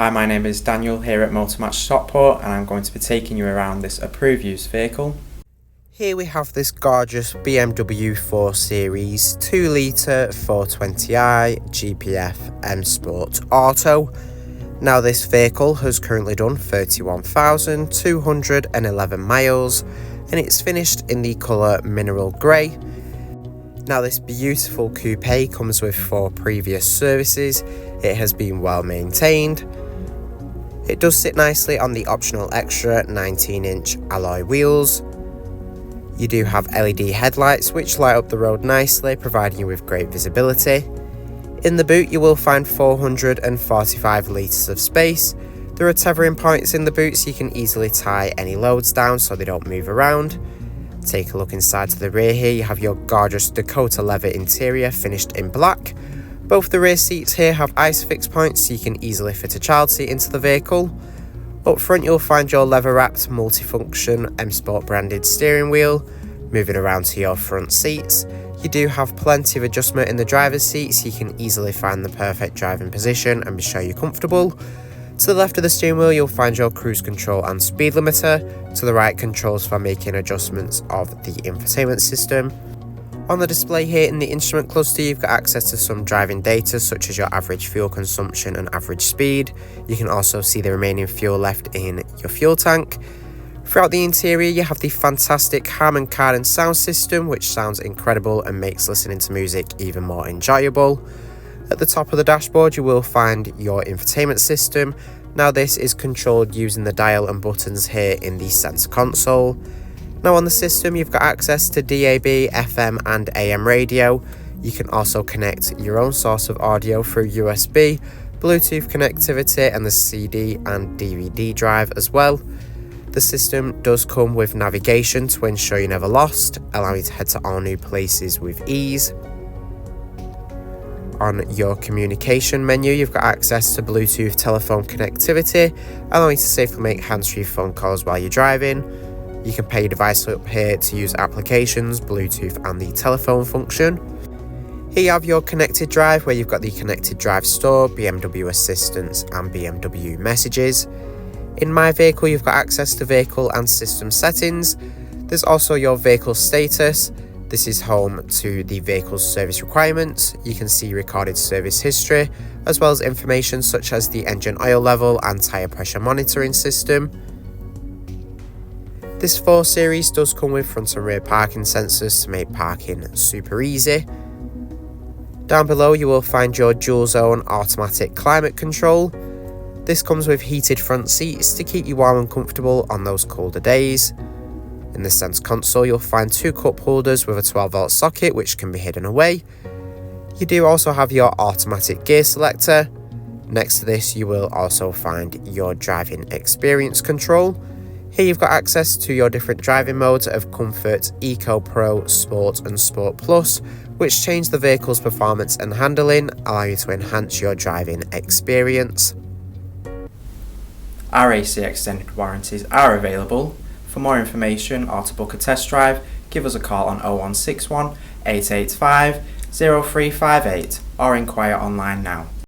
Hi, my name is Daniel here at Motor Match Stockport, and I'm going to be taking you around this approved used vehicle. Here we have this gorgeous BMW 4 Series 2 litre 420i GPF M Sport Auto. Now this vehicle has currently done 31,211 miles and it's finished in the colour mineral grey. Now this beautiful coupe comes with 4 previous services. It has been well maintained. It does sit nicely on the optional extra 19-inch alloy wheels. You do have LED headlights which light up the road nicely, providing you with great visibility. In the boot you will find 445 litres of space. There are tethering points in the boot so you can easily tie any loads down so they don't move around. Take a look inside to the rear here. You have your gorgeous Dakota leather interior finished in black. Both the rear seats here have ISOFIX points so you can easily fit a child seat into the vehicle. Up front you'll find your leather wrapped multifunction M Sport branded steering wheel. Moving around to your front seats, you do have plenty of adjustment in the driver's seat so you can easily find the perfect driving position and be sure you're comfortable. To the left of the steering wheel you'll find your cruise control and speed limiter. To the right, controls for making adjustments of the infotainment system. On the display here in the instrument cluster you've got access to some driving data such as your average fuel consumption and average speed. You can also see the remaining fuel left in your fuel tank. Throughout the interior you have the fantastic Harman Kardon sound system which sounds incredible and makes listening to music even more enjoyable. At the top of the dashboard you will find your infotainment system. Now this is controlled using the dial and buttons here in the center console. Now on the system you've got access to DAB, FM and AM radio. You can also connect your own source of audio through USB, Bluetooth connectivity and the CD and DVD drive as well. The system does come with navigation to ensure you're never lost, allowing you to head to all new places with ease. On your communication menu you've got access to Bluetooth telephone connectivity, allowing you to safely make hands-free phone calls while you're driving. You can pair your device up here to use applications, Bluetooth and the telephone function. Here you have your connected drive where you've got the connected drive store, BMW assistance and BMW messages. In my vehicle you've got access to vehicle and system settings. There's also your vehicle status. This is home to the vehicle's service requirements. You can see recorded service history as well as information such as the engine oil level and tyre pressure monitoring system. This 4 Series does come with front and rear parking sensors to make parking super easy. Down below you will find your dual zone automatic climate control. This comes with heated front seats to keep you warm and comfortable on those colder days. In the center console you'll find 2 cup holders with a 12-volt socket which can be hidden away. You do also have your automatic gear selector. Next to this you will also find your driving experience control. Here you've got access to your different driving modes of Comfort, Eco Pro, Sport and Sport Plus, which change the vehicle's performance and handling, allowing you to enhance your driving experience. Our AC extended warranties are available. For more information or to book a test drive, give us a call on 0161 885 0358 or inquire online now.